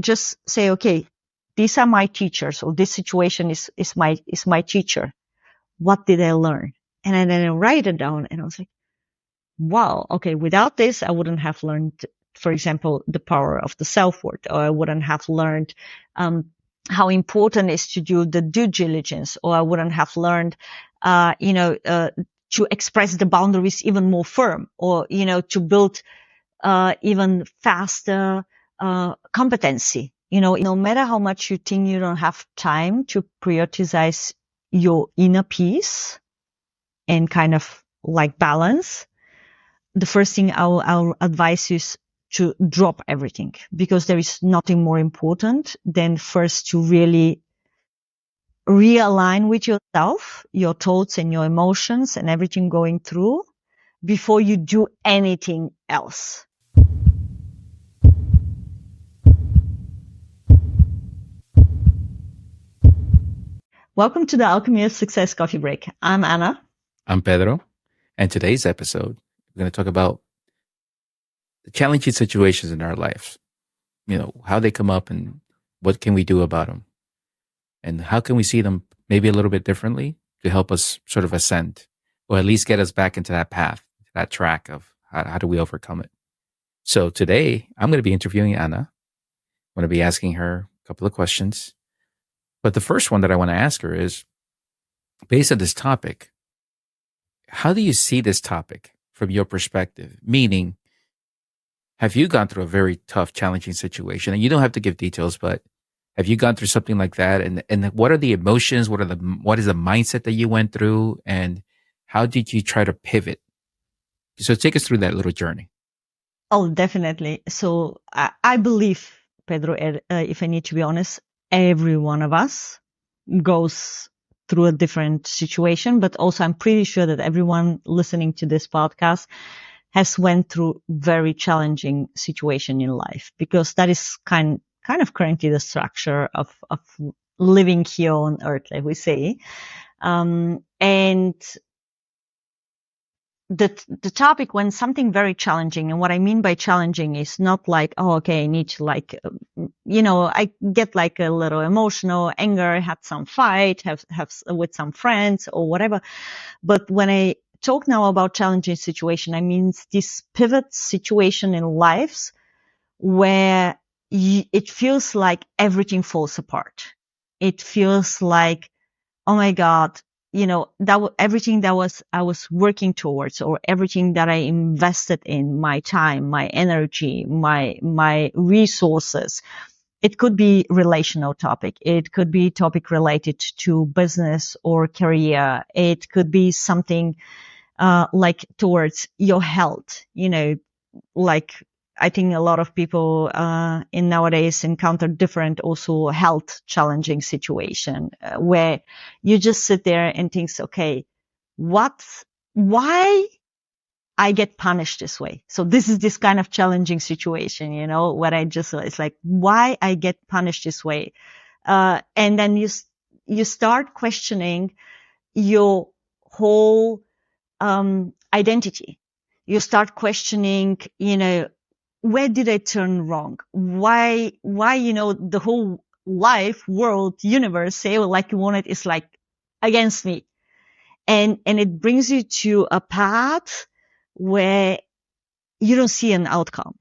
just say, okay, these are my teachers, or this situation is my teacher. What did I learn? And then I write it down, and I was like, wow, okay, without this, I wouldn't have learned, for example, the power of the self-worth, or I wouldn't have learned how important it is to do the due diligence, or I wouldn't have learned, to express the boundaries even more firm, or, to build even faster competency. No matter how much you think you don't have time to prioritize your inner peace and kind of like balance, the first thing I'll advise is to drop everything, because there is nothing more important than first to really realign with yourself, your thoughts and your emotions and everything going through before you do anything else. Welcome to the Alchemy of Success Coffee Break. I'm Anna. I'm Pedro. And today's episode, we're going to talk about the challenging situations in our lives, how they come up and what can we do about them, and how can we see them maybe a little bit differently to help us sort of ascend, or at least get us back into that path, that track of how do we overcome it. So today I'm going to be interviewing Anna. I'm going to be asking her a couple of questions. But the first one that I want to ask her is, based on this topic, how do you see this topic from your perspective? Meaning, have you gone through a very tough, challenging situation? And you don't have to give details, but have you gone through something like that? And what are the emotions? What is the mindset that you went through? And how did you try to pivot? So take us through that little journey. Oh, definitely. So I believe, Pedro, if I need to be honest, every one of us goes through a different situation, but also I'm pretty sure that everyone listening to this podcast has went through very challenging situation in life, because that is kind of currently the structure of living here on earth, like we say. And the topic, when something very challenging, and what I mean by challenging is not like, oh, okay, I need to I get like a little emotional, anger, had some fight, have with some friends or whatever. But when I talk now about challenging situation, I mean this pivot situation in lives where it feels like everything falls apart. It feels like, oh my God, everything that I was working towards, or everything that I invested in, my time, my energy, my resources. It could be relational topic. It could be topic related to business or career. It could be something, like towards your health, like I think a lot of people in nowadays encounter different also health challenging situation where you just sit there and think, okay, why I get punished this way? So this is this kind of challenging situation, where it's like, why I get punished this way? And then you start questioning your whole identity. You start questioning, where did I turn wrong? Why, the whole life, world, universe, say like you want it, is like against me. And it brings you to a path where you don't see an outcome,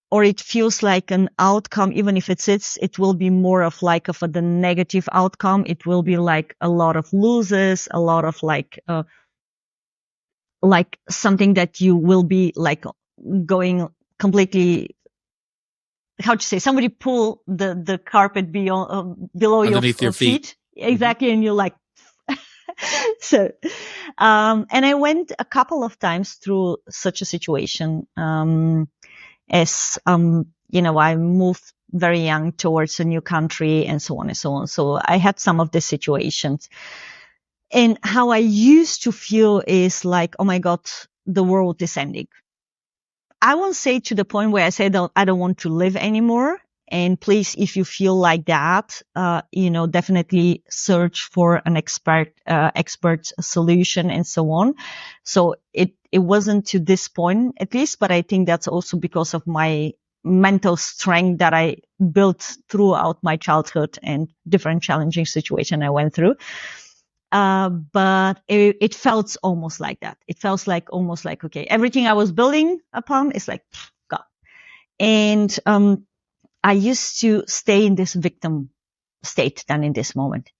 or it feels like an outcome. Even if it will be more of the negative outcome. It will be like a lot of losses, a lot of like something that you will be like going completely, how to say, somebody pull the carpet below Underneath your feet. Exactly. Mm-hmm. And you're like, so, and I went a couple of times through such a situation, as, I moved very young towards a new country and so on and so on. So I had some of the situations. And how I used to feel is like, oh my God, the world is ending. I won't say to the point where I said, I don't want to live anymore. And please, if you feel like that, definitely search for an expert solution and so on. So it wasn't to this point, at least, but I think that's also because of my mental strength that I built throughout my childhood and different challenging situations I went through. But it felt almost like that. It felt like almost like, okay, everything I was building upon is like gone. And I used to stay in this victim state then in this moment,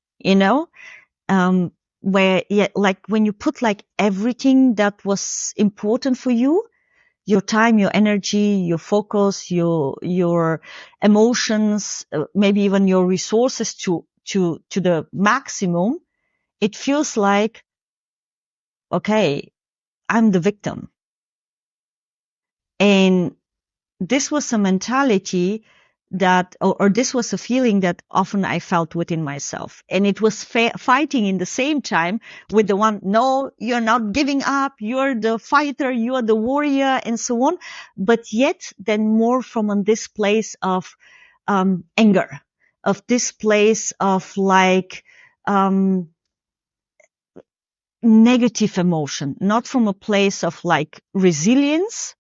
where, yeah, like when you put like everything that was important for you, your time, your energy, your focus, your emotions, maybe even your resources to the maximum, it feels like, okay, I'm the victim. And this was a mentality that, or this was a feeling that often I felt within myself. And it was fighting in the same time with the one, no, you're not giving up. You're the fighter. You are the warrior and so on. But yet then more from this place of, anger, of this place of like, negative emotion, not from a place of like resilience,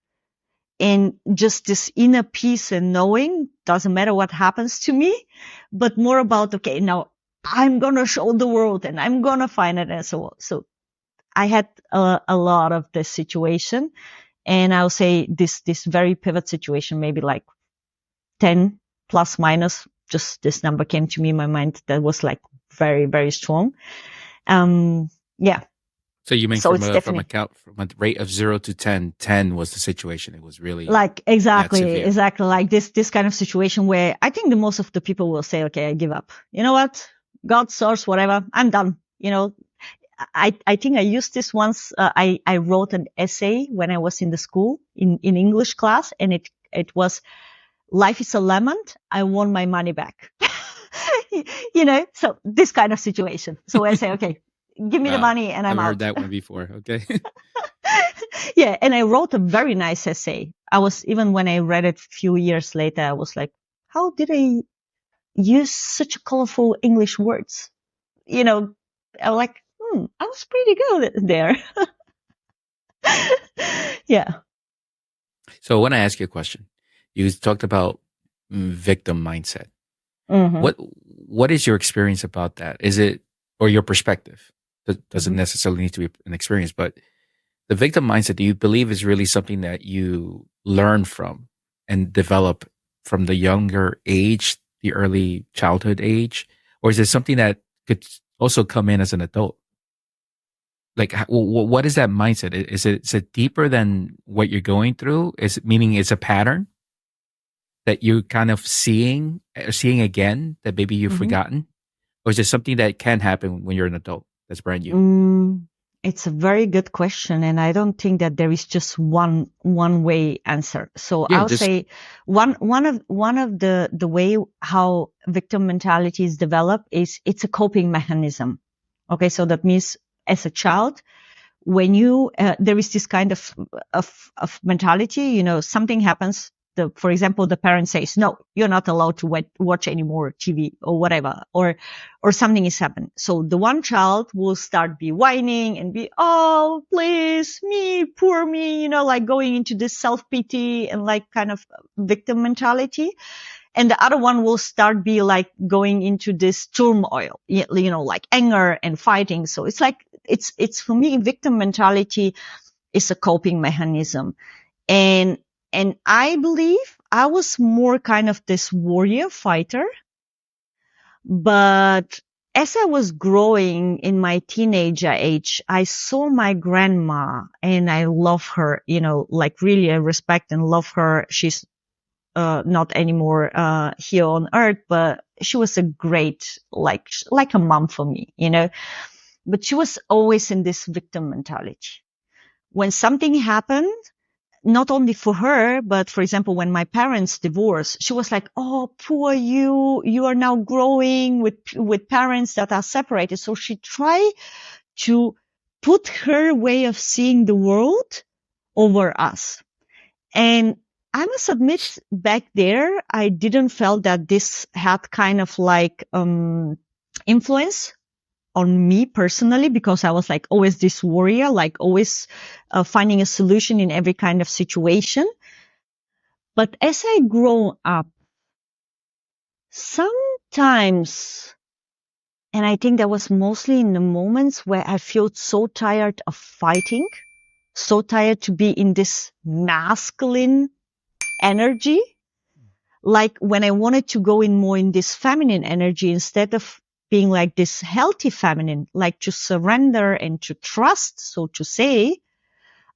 and just this inner peace and knowing doesn't matter what happens to me, but more about, okay, now I'm going to show the world and I'm going to find it and so on. So I had a lot of this situation, and I'll say this very pivot situation, maybe like 10 plus minus, just this number came to me in my mind that was like very, very strong. Yeah. So you mean So from a rate of 0 to 10, 10 was the situation. It was really like exactly like this kind of situation where I think the most of the people will say, okay, I give up. You know what? God, source, whatever. I'm done. I think I used this once. I wrote an essay when I was in the school in English class, and it was, life is a lemon. I want my money back. So this kind of situation. So I say, okay, give me the money and I'm out. I've heard that one before. Okay. Yeah. And I wrote a very nice essay. Even when I read it a few years later, I was like, how did I use such colorful English words? I was like, I was pretty good there. Yeah. So I want to ask you a question. You talked about victim mindset. Mm-hmm. What is your experience about that? Is it, or your perspective? It doesn't necessarily need to be an experience, but the victim mindset, do you believe is really something that you learn from and develop from the younger age, the early childhood age? Or is it something that could also come in as an adult? Like, what is that mindset? Is it deeper than what you're going through? Meaning it's a pattern that you're kind of seeing again that maybe you've forgotten? Or is it something that can happen when you're an adult that's brand new? It's a very good question, and I don't think that there is just one way answer. So yeah, I'll say one of the way how victim mentality is developed is it's a coping mechanism. Okay, so that means as a child, when you there is this kind of mentality, something happens. For example, the parent says, no, you're not allowed to watch any more TV or whatever, or something is happening. So the one child will start be whining and be, oh, please, me, poor me, like going into this self-pity and like kind of victim mentality. And the other one will start be like going into this turmoil, like anger and fighting. So it's like, it's for me, victim mentality is a coping mechanism. And I believe I was more kind of this warrior fighter. But as I was growing in my teenager age, I saw my grandma and I love her, like really I respect and love her. She's not anymore here on earth, but she was a great, like a mom for me, But she was always in this victim mentality. When something happened, not only for her, but for example, when my parents divorced, she was like, oh, poor you, you are now growing with parents that are separated. So she tried to put her way of seeing the world over us. And I must admit back there, I didn't feel that this had kind of like, influence on me personally, because I was like always this warrior, like always finding a solution in every kind of situation. But as I grow up, sometimes, and I think that was mostly in the moments where I felt so tired of fighting, so tired to be in this masculine energy, like when I wanted to go in more in this feminine energy instead of being like this healthy feminine, like to surrender and to trust, so to say,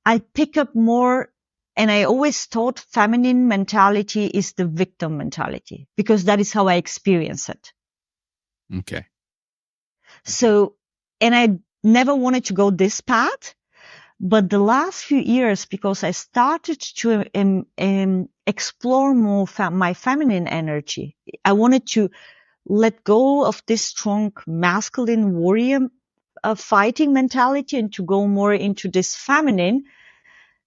I pick up more. And I always thought feminine mentality is the victim mentality because that is how I experience it. Okay. So, and I never wanted to go this path, but the last few years, because I started to explore more my feminine energy, I wanted to let go of this strong masculine warrior fighting mentality and to go more into this feminine.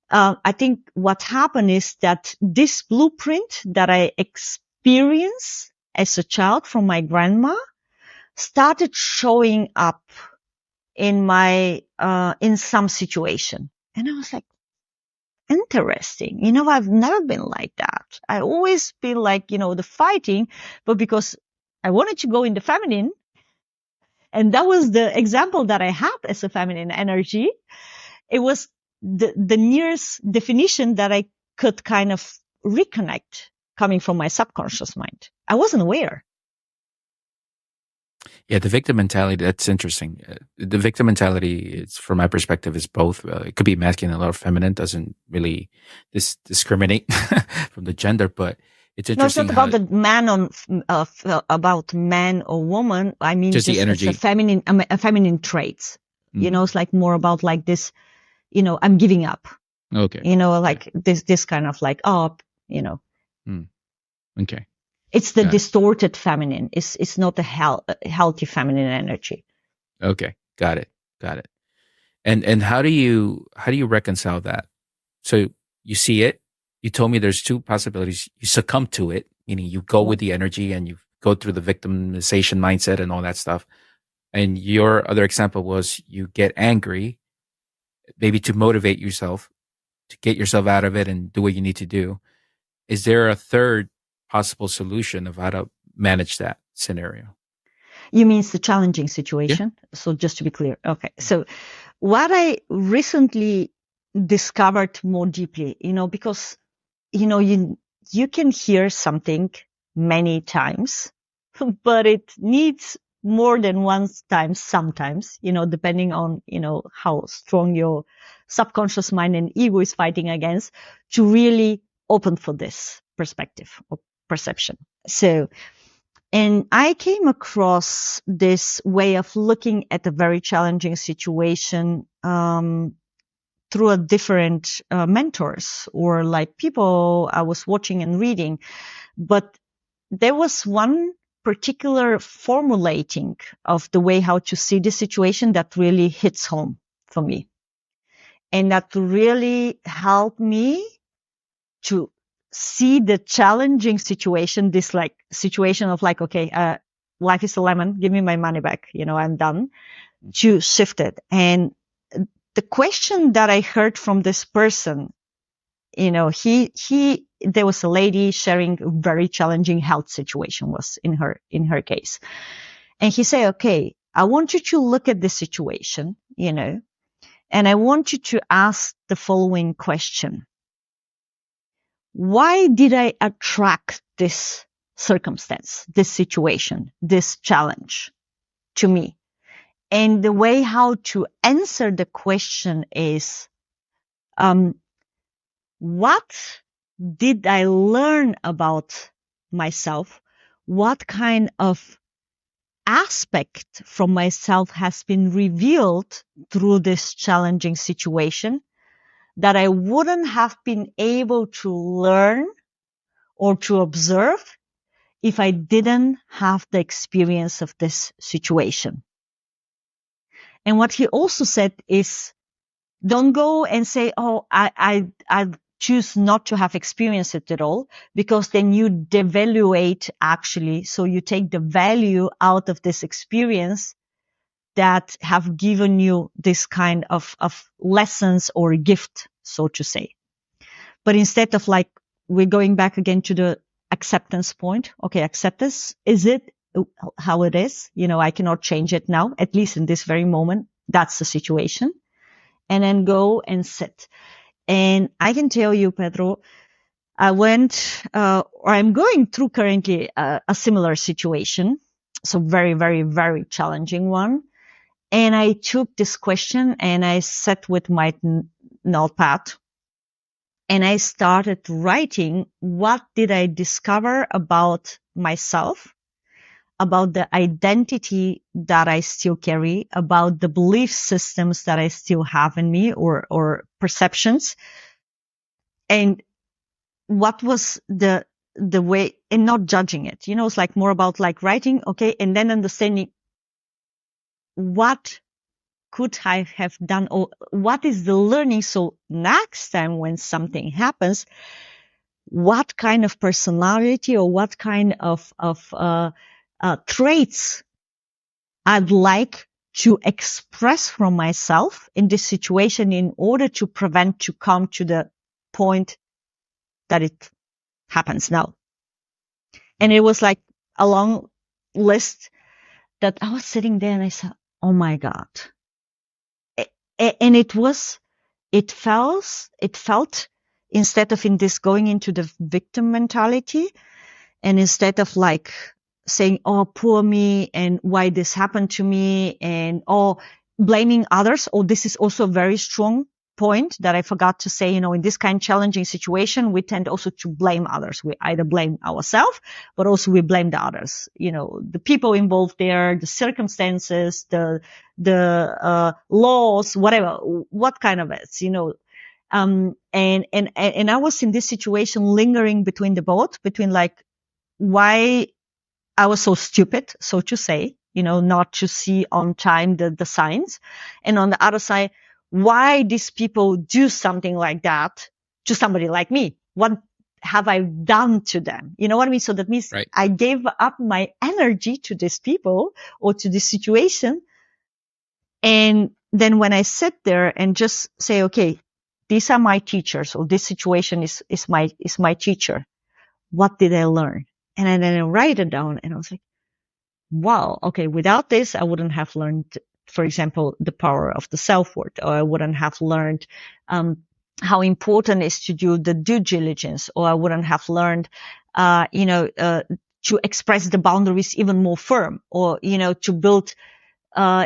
I think what happened is that this blueprint that I experienced as a child from my grandma started showing up in my in some situation, and I was like, interesting. I've never been like that. I always been like, the fighting, but because I wanted to go in the feminine, and that was the example that I had as a feminine energy. It was the nearest definition that I could kind of reconnect coming from my subconscious mind. I wasn't aware. Yeah, the victim mentality, that's interesting. The victim mentality, is, from my perspective, is both. It could be masculine or feminine, doesn't really discriminate from the gender, but it's No, it's interesting not how about the man about man or woman. I mean, just the just as energy. a feminine traits. Mm. It's like more about like this. I'm giving up. Okay. Like this kind of like up. Mm. Okay. It's the Got it. distorted feminine. It's not a healthy feminine energy. Okay. Got it. Got it. And how do you reconcile that? So you see it. You told me there's two possibilities. You succumb to it, meaning you go with the energy and you go through the victimization mindset and all that stuff. And your other example was you get angry, maybe to motivate yourself, to get yourself out of it and do what you need to do. Is there a third possible solution of how to manage that scenario? You mean it's the challenging Yeah. situation? So just to be clear. Okay. So what I recently discovered more deeply, because, you can hear something many times, but it needs more than one time sometimes, depending on, how strong your subconscious mind and ego is fighting against to really open for this perspective or perception. So, and I came across this way of looking at a very challenging situation through a different mentors or like people I was watching and reading. But there was one particular formulating of the way how to see the situation that really hits home for me. And that really helped me to see the challenging situation, this like situation of like, okay, life is a lemon, give me my money back, I'm done, to shift it. And the question that I heard from this person, there was a lady sharing a very challenging health situation was in her case. And he said, okay, I want you to look at the situation, and I want you to ask the following question. Why did I attract this circumstance, this situation, this challenge to me? And the way how to answer the question is, what did I learn about myself? What kind of aspect from myself has been revealed through this challenging situation that I wouldn't have been able to learn or to observe if I didn't have the experience of this situation? And what he also said is, don't go and say, oh, I choose not to have experienced it at all, because then you devaluate actually. So you take the value out of this experience that have given you this kind of lessons or gift, so to say. But instead of like we're going back again to the acceptance point. Okay, accept this. Is it how it is? I cannot change it now, at least in this very moment. That's the situation. And then go and sit. And I can tell you, Pedro, I went, or I'm going through currently a similar situation. So very, very, very challenging one. And I took this question and I sat with my notepad and I started writing, what did I discover about myself, about the identity that I still carry, about the belief systems that I still have in me, or perceptions, and what was the way, and not judging it. It's like more about like writing, okay, and then understanding what could I have done, or what is the learning. So next time when something happens, what kind of personality or what kind of traits I'd like to express from myself in this situation in order to prevent to come to the point that it happens now. And it was like a long list that I was sitting there and I said, oh my God. And it felt instead of in this going into the victim mentality, and instead of like saying, oh, poor me, and why this happened to me, and blaming others. This is also a very strong point that I forgot to say. In this kind of challenging situation, we tend also to blame others. We either blame ourselves, but also we blame the others. The people involved there, the circumstances, the laws, whatever, what kind of it, and I was in this situation lingering between the both, between like why I was so stupid, so to say, not to see on time the signs. And on the other side, why these people do something like that to somebody like me? What have I done to them? You know what I mean? So that means Right. I gave up my energy to these people or to this situation. And then when I sit there and just say, okay, these are my teachers, or this situation is my teacher. What did I learn? And then I write it down and I was like, wow, okay, without this, I wouldn't have learned, for example, the power of the self-worth, or I wouldn't have learned how important it is to do the due diligence, or I wouldn't have learned, to express the boundaries even more firm, or, to build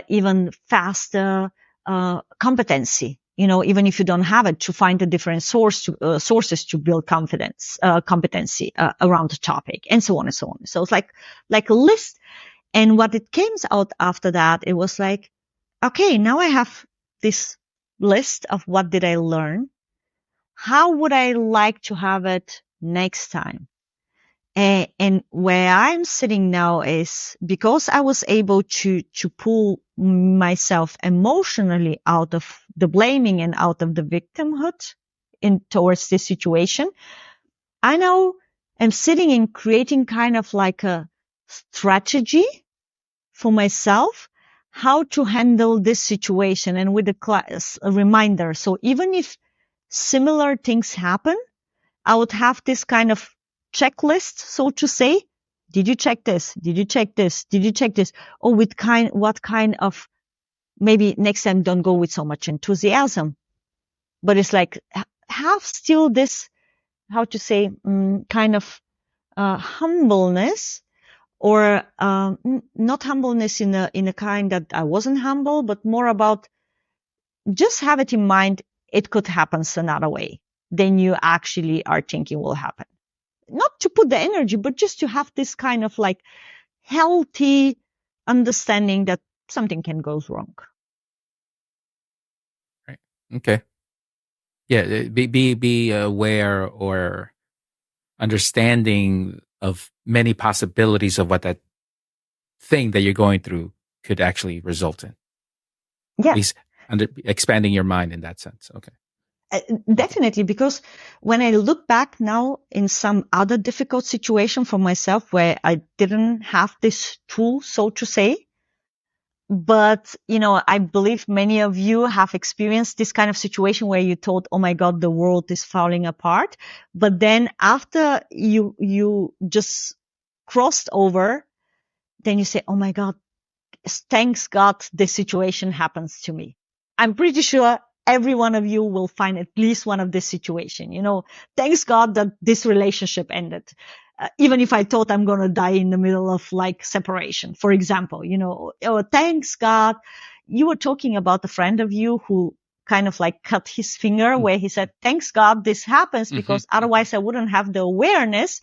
even faster competency. Even if you don't have it, to find a different sources to build competency around the topic, and so on and so on. So it's like a list. And what it came out after that, it was like, okay, now I have this list of what did I learn. How would I like to have it next time? And where I'm sitting now is because I was able to pull myself emotionally out of the blaming and out of the victimhood towards this situation. I now am sitting and creating kind of like a strategy for myself, how to handle this situation, and with a reminder. So even if similar things happen, I would have this kind of checklist, so to say. Did you check this? Did you check this? Did you check this? Or what kind of, maybe next time don't go with so much enthusiasm, but it's like, have still this, how to say, kind of humbleness, or not humbleness in a kind that I wasn't humble, but more about just have it in mind. It could happen another way than you actually are thinking will happen. Not to put the energy, but just to have this kind of like healthy understanding that something can go wrong. Right. Okay. Yeah. Be aware or understanding of many possibilities of what that thing that you're going through could actually result in. Yeah. At least expanding your mind in that sense. Okay. Definitely, because when I look back now in some other difficult situation for myself where I didn't have this tool, so to say, But, I believe many of you have experienced this kind of situation where you thought, oh my God, the world is falling apart. But then after you just crossed over, then you say, oh my God, thanks God this situation happens to me. I'm pretty sure every one of you will find at least one of this situation. Thanks God that this relationship ended. Even if I thought I'm going to die in the middle of like separation, for example, thanks God. You were talking about a friend of you who kind of like cut his finger, where he said, thanks God this happens, because otherwise I wouldn't have the awareness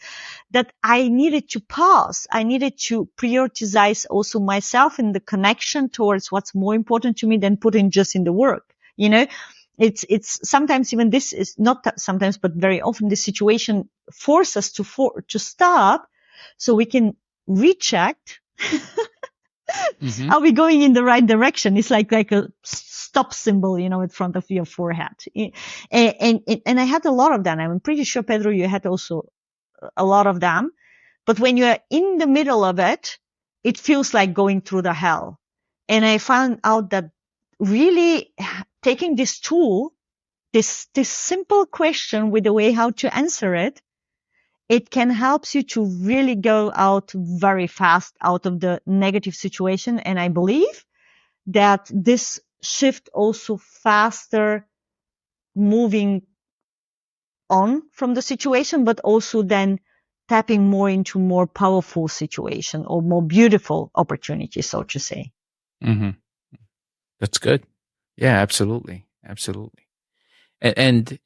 that I needed to pause. I needed to prioritize also myself in the connection towards what's more important to me than putting just in the work. It's sometimes, even this is not sometimes, but very often, this situation forces us to stop so we can recheck. Are we going in the right direction? It's like a stop symbol, in front of your forehead. And I had a lot of that. I'm pretty sure, Pedro, you had also a lot of them. But when you're in the middle of it, it feels like going through the hell. And I found out that really taking this tool, this simple question with the way how to answer it, it can help you to really go out very fast out of the negative situation. And I believe that this shift also faster moving on from the situation, but also then tapping more into more powerful situation or more beautiful opportunities, so to say. That's good. Yeah, absolutely. Absolutely. And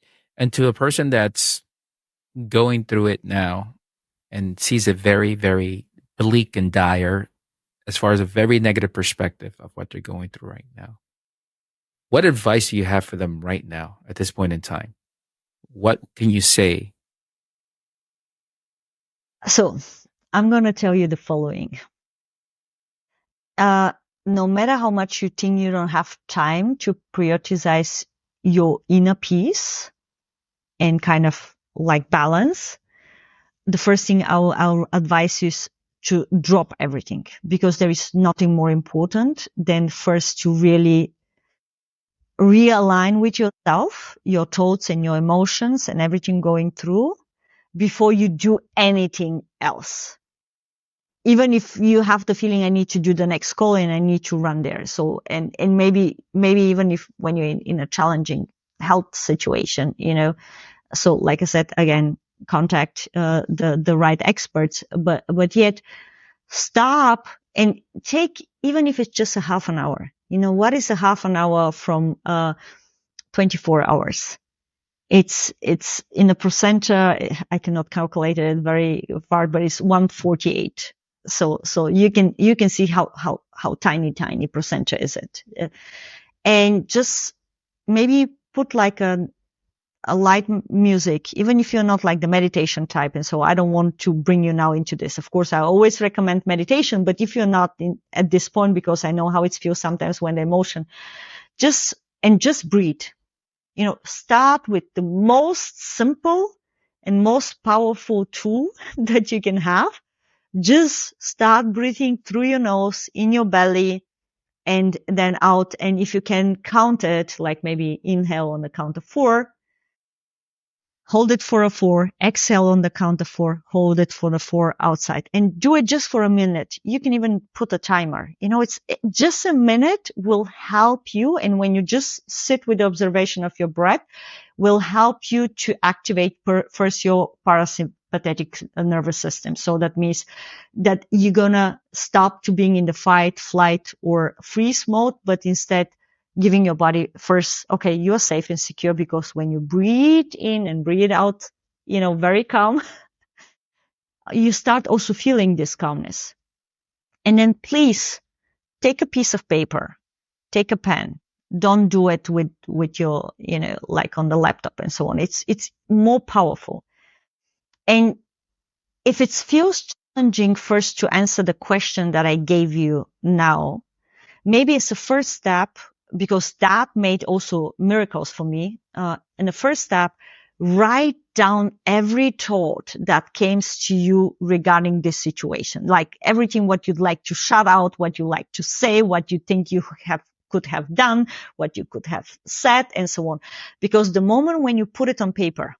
to a person that's going through it now and sees it very, very bleak and dire, as far as a very negative perspective of what they're going through right now, what advice do you have for them right now at this point in time? What can you say? So I'm going to tell you the following. No matter how much you think you don't have time to prioritize your inner peace and kind of like balance, the first thing I'll advise is to drop everything, because there is nothing more important than first to really realign with yourself, your thoughts and your emotions and everything going through before you do anything else. Even if you have the feeling, I need to do the next call and I need to run there. So, and maybe even if when you're in a challenging health situation, so like I said, again, contact, the right experts, but yet stop and take, even if it's just a half an hour, what is a half an hour from, 24 hours? It's in a percentage, I cannot calculate it very far, but it's 148. So you can see how tiny percentage is it. And just maybe put like a light music, even if you're not like the meditation type. And so I don't want to bring you now into this. Of course, I always recommend meditation, but if you're not at this point, because I know how it feels sometimes when the emotion, just breathe. Start with the most simple and most powerful tool that you can have. Just start breathing through your nose, in your belly, and then out. And if you can count it, like maybe inhale on the count of 4, hold it for a 4, exhale on the count of 4, hold it for the 4 outside, and do it just for a minute. You can even put a timer. It's just a minute will help you. And when you just sit with the observation of your breath, will help you to activate first your parasympathetic nervous system. So that means that you're gonna stop to being in the fight, flight, or freeze mode, but instead giving your body first, okay, you're safe and secure, because when you breathe in and breathe out, very calm, you start also feeling this calmness. And then please take a piece of paper, take a pen. Don't do it with your, like on the laptop and so on. It's more powerful. And if it feels challenging first to answer the question that I gave you now, maybe it's the first step, because that made also miracles for me. And the first step, write down every thought that came to you regarding this situation, like everything what you'd like to shout out, what you like to say, what you think you could have done, what you could have said, and so on. Because the moment when you put it on paper,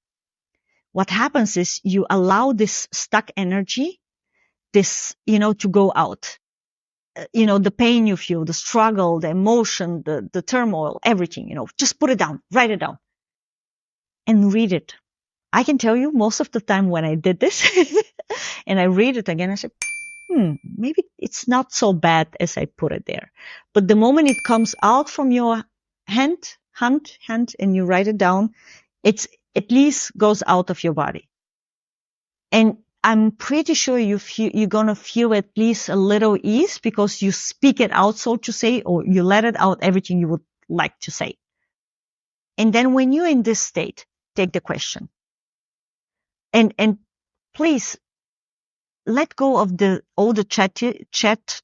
what happens is you allow this stuck energy, this, to go out. The pain you feel, the struggle, the emotion, the turmoil, everything, just put it down, write it down, and read it. I can tell you most of the time when I did this and I read it again, I said, maybe it's not so bad as I put it there. But the moment it comes out from your hand, and you write it down, it's at least goes out of your body. And I'm pretty sure you're going to feel at least a little ease because you speak it out, so to say, or you let it out everything you would like to say. And then when you're in this state, take the question. And please let go of all the chat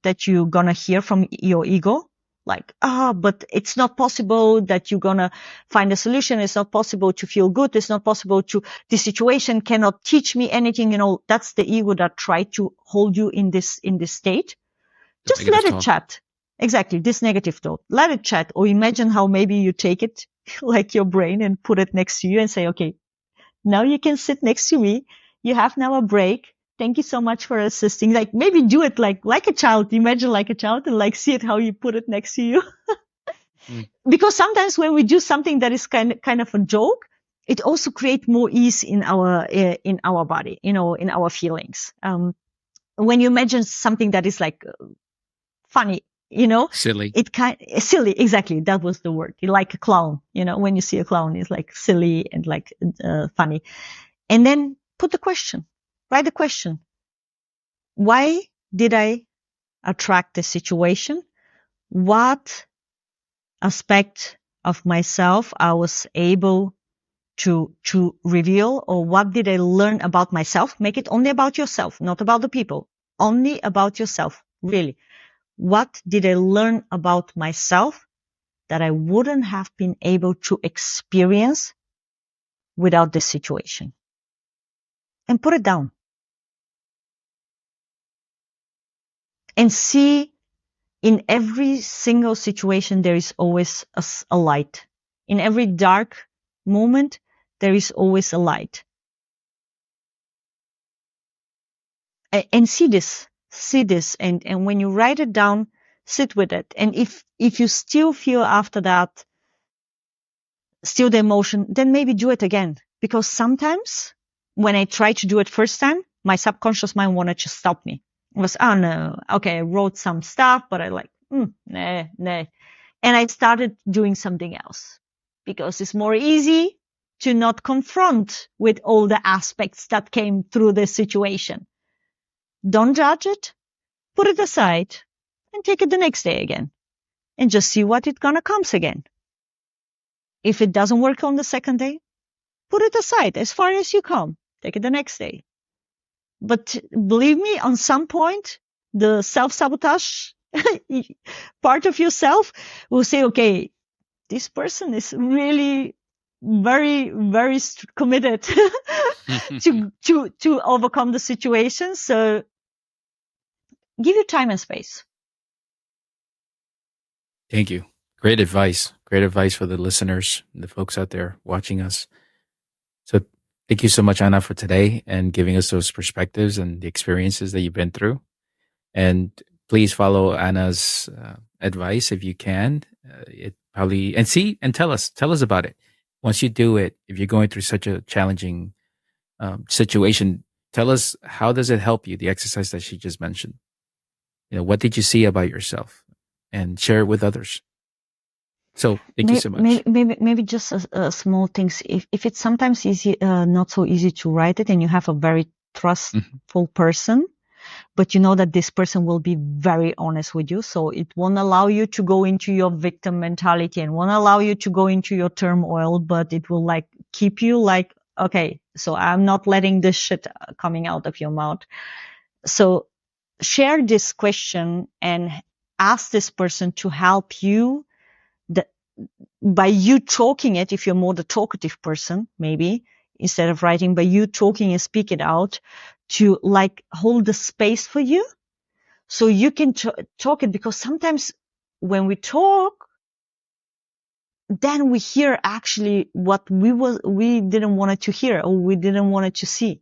that you're going to hear from your ego. Like, but it's not possible that you're going to find a solution. It's not possible to feel good. It's not possible this situation cannot teach me anything. That's the ego that tried to hold you in this state. Just let it chat. Exactly. This negative thought. Let it chat, or imagine how maybe you take it like your brain and put it next to you and say, okay, now you can sit next to me. You have now a break. Thank you so much for assisting. Like maybe do it like a child. Imagine like a child and like see it how you put it next to you. Because sometimes when we do something that is kind of a joke, it also creates more ease in our body, in our feelings. When you imagine something that is like funny, silly. Silly. Exactly. That was the word. Like a clown, when you see a clown, it's like silly and like funny. And then put the question. Write the question. Why did I attract this situation? What aspect of myself I was able to reveal, or what did I learn about myself? Make it only about yourself, not about the people. Only about yourself. Really. What did I learn about myself that I wouldn't have been able to experience without this situation? And put it down. And see, in every single situation, there is always a light. In every dark moment, there is always a light. And see this. And when you write it down, sit with it. And if you still feel after that, still the emotion, then maybe do it again. Because sometimes when I try to do it first time, my subconscious mind wanted to stop me. It was, oh no, okay, I wrote some stuff, but I like, nah. And I started doing something else because it's more easy to not confront with all the aspects that came through this situation. Don't judge it, put it aside, and take it the next day again. And just see what it gonna comes again. If it doesn't work on the second day, put it aside as far as you come. Take it the next day. But believe me, on some point, the self-sabotage part of yourself will say, okay, this person is really very, very committed to overcome the situation. So give you time and space. Thank you. Great advice. Great advice for the listeners, the folks out there watching us. So thank you so much, Anna, for today and giving us those perspectives and the experiences that you've been through. And please follow Anna's advice if you can. It probably and tell us about it. Once you do it, if you're going through such a challenging situation, tell us, how does it help you? The exercise that she just mentioned. What did you see about yourself? And share it with others. So thank you so much. Maybe just a small things. If it's sometimes easy, not so easy to write it, and you have a very trustful person, but you know that this person will be very honest with you, so it won't allow you to go into your victim mentality and won't allow you to go into your turmoil, but it will like keep you like, okay, so I'm not letting this shit coming out of your mouth. So share this question and ask this person to help you by you talking it. If you're more the talkative person, maybe instead of writing, by you talking and speak it out, to like hold the space for you so you can talk it. Because sometimes when we talk, then we hear actually what we didn't want it to hear, or we didn't want it to see.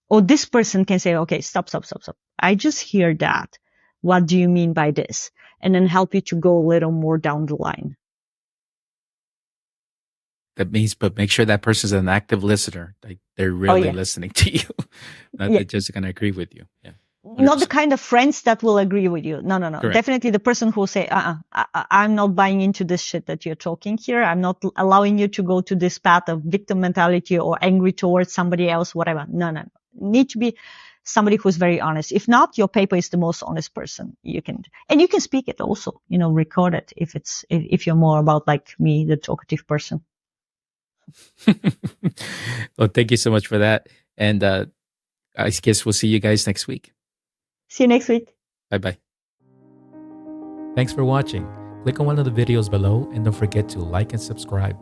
Or this person can say, okay, stop. I just hear that. What do you mean by this? And then help you to go a little more down the line. That means, but make sure that person's an active listener. Like they're really listening to you. Not they're just going to agree with you. Yeah. 100%. Not the kind of friends that will agree with you. No. Correct. Definitely the person who will say, I'm not buying into this shit that you're talking here. I'm not allowing you to go to this path of victim mentality or angry towards somebody else, whatever. No. Need to be somebody who's very honest. If not, your paper is the most honest person you can, and you can speak it also, record it if you're more about like me, the talkative person. Well, thank you so much for that. And I guess we'll see you guys next week. See you next week. Bye-bye. Thanks for watching. Click on one of the videos below and don't forget to like and subscribe.